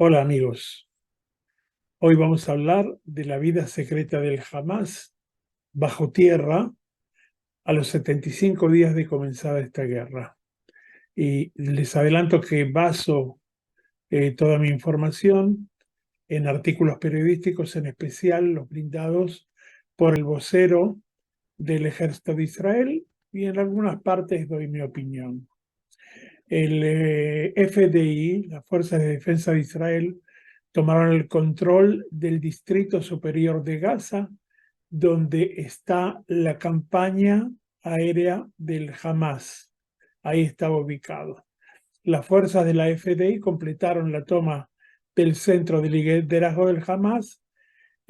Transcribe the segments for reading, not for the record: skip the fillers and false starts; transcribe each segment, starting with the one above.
Hola amigos, hoy vamos a hablar de la vida secreta del Hamás bajo tierra a los 75 días de comenzada esta guerra. Y les adelanto que baso toda mi información en artículos periodísticos, en especial los brindados por el vocero del Ejército de Israel, y en algunas partes doy mi opinión. El FDI, las Fuerzas de Defensa de Israel, tomaron el control del Distrito Superior de Gaza, donde está la campaña aérea del Hamás. Ahí estaba ubicado. Las fuerzas de la FDI completaron la toma del centro de liderazgo del Hamás,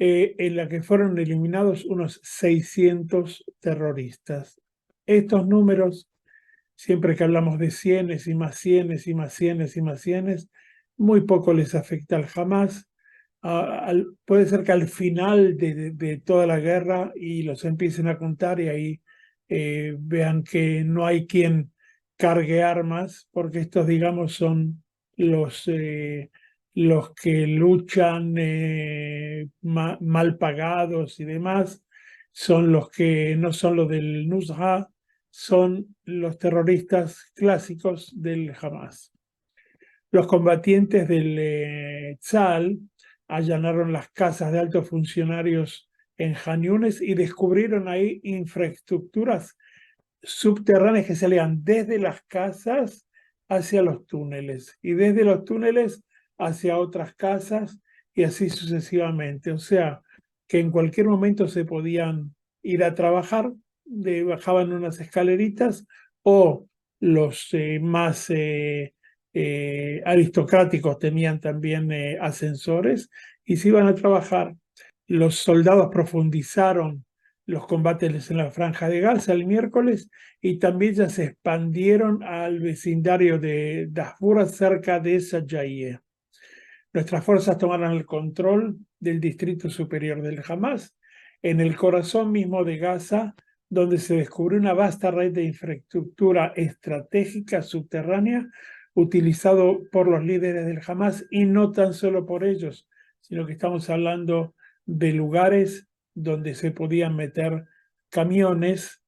en la que fueron eliminados unos 600 terroristas. Estos números, siempre que hablamos de cienes y más cienes y más cienes y más cienes, muy poco les afecta al Hamás. Puede ser que al final de toda la guerra y los empiecen a contar y ahí vean que no hay quien cargue armas, porque estos, digamos, son los que luchan mal pagados y demás, son los que no son los del Nusra, son los terroristas clásicos del Hamas. Los combatientes del Tzal allanaron las casas de altos funcionarios en Han Yunis y descubrieron ahí infraestructuras subterráneas que salían desde las casas hacia los túneles y desde los túneles hacia otras casas y así sucesivamente. O sea, que en cualquier momento se podían ir a trabajar, bajaban unas escaleritas o los más aristocráticos tenían también ascensores y se iban a trabajar. Los soldados profundizaron los combates en la Franja de Gaza el miércoles y también ya se expandieron al vecindario de Dasbura cerca de Sajaiye. Nuestras fuerzas tomaron el control del Distrito Superior del Hamas, en el corazón mismo de Gaza, donde se descubrió una vasta red de infraestructura estratégica subterránea utilizado por los líderes del Hamas, y no tan solo por ellos, sino que estamos hablando de lugares donde se podían meter camiones,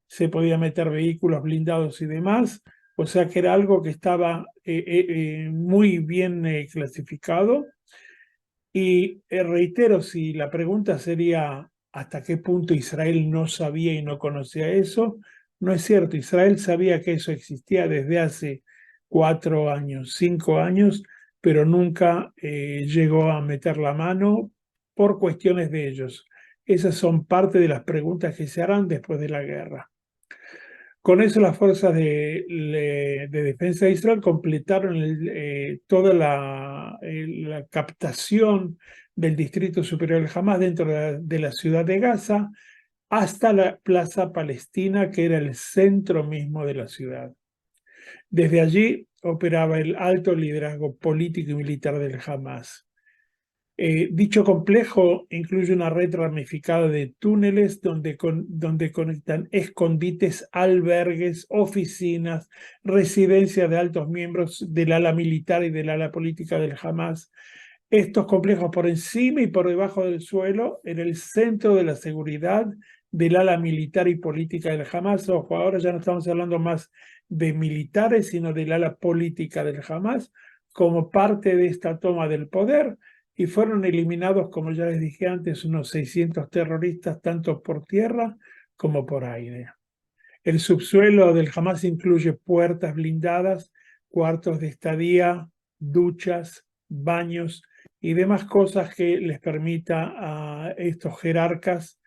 se podían meter vehículos blindados y demás. O sea que era algo que estaba muy bien clasificado. Y reitero, si la pregunta sería ¿hasta qué punto Israel no sabía y no conocía eso? No es cierto, Israel sabía que eso existía desde hace 4 años, 5 años, pero nunca llegó a meter la mano por cuestiones de ellos. Esas son parte de las preguntas que se harán después de la guerra. Con eso las fuerzas de defensa de Israel completaron toda la captación del Distrito Superior del Hamas dentro de la ciudad de Gaza hasta la Plaza Palestina, que era el centro mismo de la ciudad. Desde allí operaba el alto liderazgo político y militar del Hamas. Dicho complejo incluye una red ramificada de túneles donde conectan escondites, albergues, oficinas, residencias de altos miembros del ala militar y del ala política del Hamas. Estos complejos por encima y por debajo del suelo, en el centro de la seguridad del ala militar y política del Hamas. Ojo, ahora ya no estamos hablando más de militares, sino del ala política del Hamas, como parte de esta toma del poder. Y fueron eliminados, como ya les dije antes, unos 600 terroristas, tanto por tierra como por aire. El subsuelo del Hamas incluye puertas blindadas, cuartos de estadía, duchas, baños y demás cosas que les permita a estos jerarcas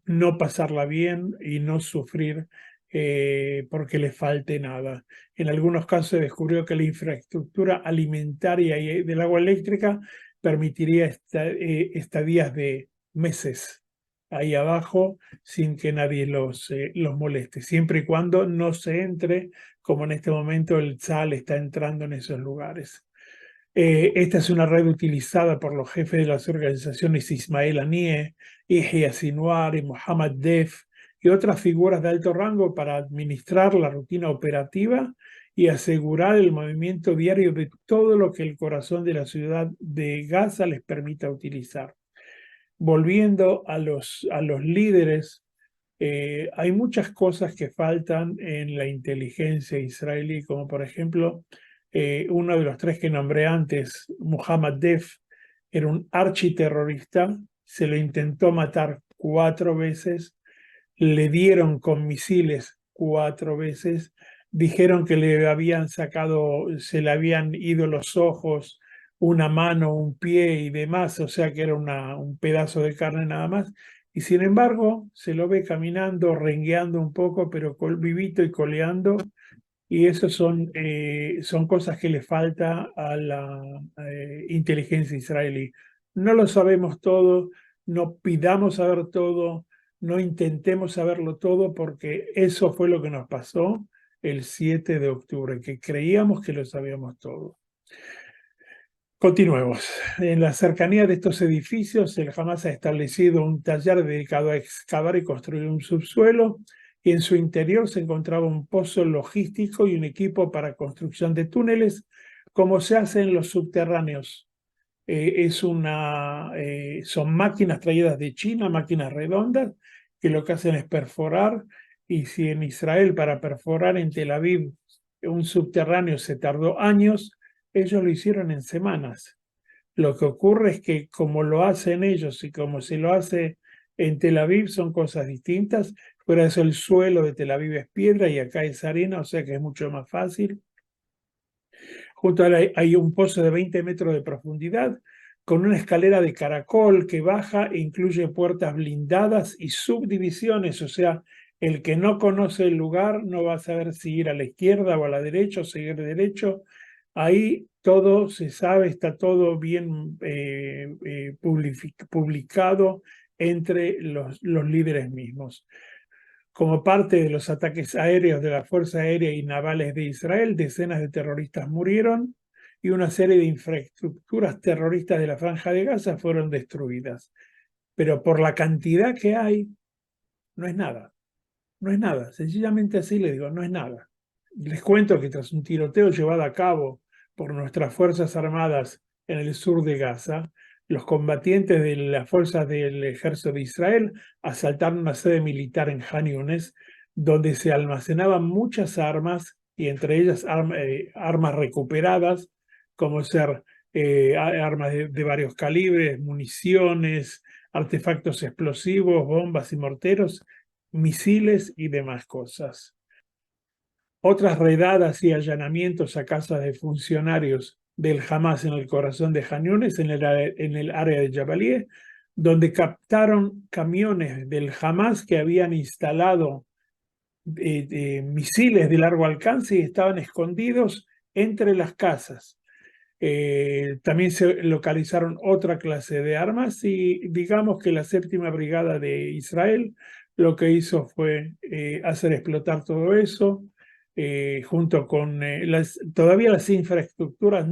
no pasarla bien y no sufrir porque les falte nada. En algunos casos se descubrió que la infraestructura alimentaria y del agua eléctrica permitiría estadías de meses ahí abajo sin que nadie los moleste, siempre y cuando no se entre, como en este momento el Tzal está entrando en esos lugares. Esta es una red utilizada por los jefes de las organizaciones Ismael Haniyeh, Yehia Sinwar y Mohammad Def y otras figuras de alto rango para administrar la rutina operativa y asegurar el movimiento diario de todo lo que el corazón de la ciudad de Gaza les permita utilizar. Volviendo a los líderes, hay muchas cosas que faltan en la inteligencia israelí, como por ejemplo, uno de los tres que nombré antes, Mohammad Def, era un architerrorista, se lo intentó matar 4 veces, le dieron con misiles 4 veces, dijeron que le habían sacado, se le habían ido los ojos, una mano, un pie y demás, o sea que era un pedazo de carne nada más. Y sin embargo, se lo ve caminando, rengueando un poco, pero vivito y coleando. Y eso son cosas que le falta a la inteligencia israelí. No lo sabemos todo, no pidamos saber todo, no intentemos saberlo todo, porque eso fue lo que nos pasó el 7 de octubre, que creíamos que lo sabíamos todo. Continuemos. En la cercanía de estos edificios, el Hamas ha establecido un taller dedicado a excavar y construir un subsuelo, y en su interior se encontraba un pozo logístico y un equipo para construcción de túneles, como se hace en los subterráneos. Son máquinas traídas de China, máquinas redondas, que lo que hacen es perforar, y si en Israel para perforar en Tel Aviv un subterráneo se tardó años, ellos lo hicieron en semanas. Lo que ocurre es que como lo hacen ellos y como se lo hace en Tel Aviv son cosas distintas. Por eso el suelo de Tel Aviv es piedra y acá es arena, o sea que es mucho más fácil. Junto a él hay un pozo de 20 metros de profundidad con una escalera de caracol que baja e incluye puertas blindadas y subdivisiones, o sea, el que no conoce el lugar no va a saber si ir a la izquierda o a la derecha o seguir derecho. Ahí todo se sabe, está todo bien publicado entre los líderes mismos. Como parte de los ataques aéreos de la Fuerza Aérea y Navales de Israel, decenas de terroristas murieron y una serie de infraestructuras terroristas de la Franja de Gaza fueron destruidas. Pero por la cantidad que hay, no es nada. No es nada. Sencillamente así le digo, no es nada. Les cuento que tras un tiroteo llevado a cabo por nuestras Fuerzas Armadas en el sur de Gaza, los combatientes de las fuerzas del ejército de Israel asaltaron una sede militar en Han Yunes, donde se almacenaban muchas armas, y entre ellas armas recuperadas, como ser armas de varios calibres, municiones, artefactos explosivos, bombas y morteros, misiles y demás cosas. Otras redadas y allanamientos a casas de funcionarios del Hamas en el corazón de Han Yunes, en el área de Jabalie, donde captaron camiones del Hamas que habían instalado misiles de largo alcance y estaban escondidos entre las casas. También se localizaron otra clase de armas, y digamos que la 7ª Brigada de Israel lo que hizo fue hacer explotar todo eso, junto con todavía las infraestructuras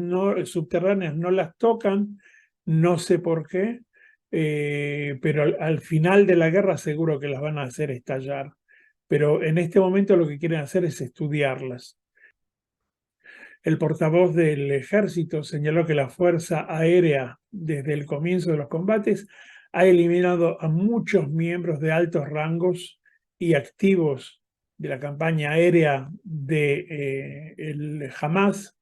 subterráneas no las tocan, no sé por qué, pero al final de la guerra seguro que las van a hacer estallar. Pero en este momento lo que quieren hacer es estudiarlas. El portavoz del ejército señaló que la Fuerza Aérea, desde el comienzo de los combates, ha eliminado a muchos miembros de altos rangos y activos de la campaña aérea de el Hamas,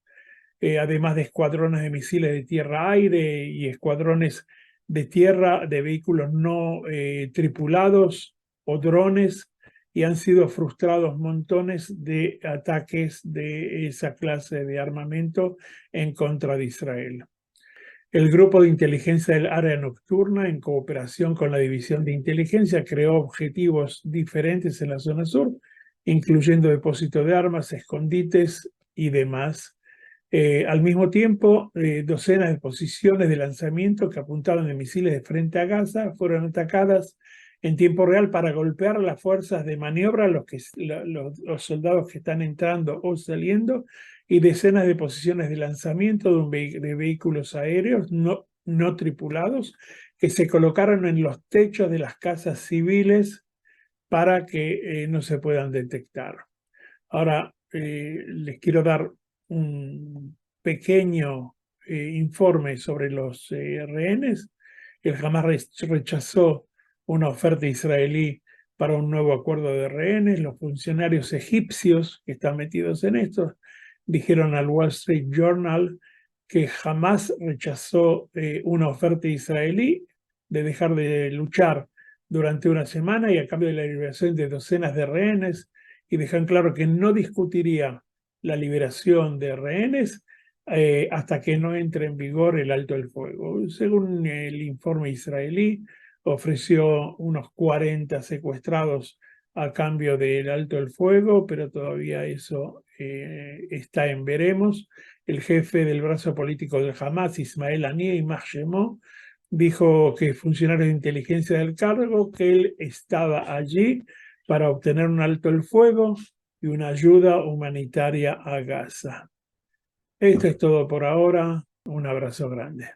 además de escuadrones de misiles de tierra-aire y escuadrones de tierra de vehículos no tripulados o drones, y han sido frustrados montones de ataques de esa clase de armamento en contra de Israel. El Grupo de Inteligencia del Área Nocturna, en cooperación con la División de Inteligencia, creó objetivos diferentes en la zona sur, incluyendo depósitos de armas, escondites y demás. Al mismo tiempo, docenas de posiciones de lanzamiento que apuntaban de misiles de frente a Gaza fueron atacadas en tiempo real para golpear a las fuerzas de maniobra, los soldados que están entrando o saliendo, y decenas de posiciones de lanzamiento de vehículos aéreos no tripulados que se colocaron en los techos de las casas civiles para que no se puedan detectar. Ahora, les quiero dar un pequeño informe sobre los rehenes. El Hamas rechazó una oferta israelí para un nuevo acuerdo de rehenes. Los funcionarios egipcios que están metidos en esto dijeron al Wall Street Journal que jamás rechazó una oferta israelí de dejar de luchar durante una semana y a cambio de la liberación de docenas de rehenes, y dejan claro que no discutiría la liberación de rehenes hasta que no entre en vigor el alto el fuego. Según el informe israelí, ofreció unos 40 secuestrados a cambio del alto el fuego, pero todavía eso está en veremos. El jefe del brazo político del Hamas, Ismael Haniyeh, יימח שמו, dijo que funcionarios de inteligencia del cargo, que él estaba allí para obtener un alto el fuego y una ayuda humanitaria a Gaza. Esto es todo por ahora. Un abrazo grande.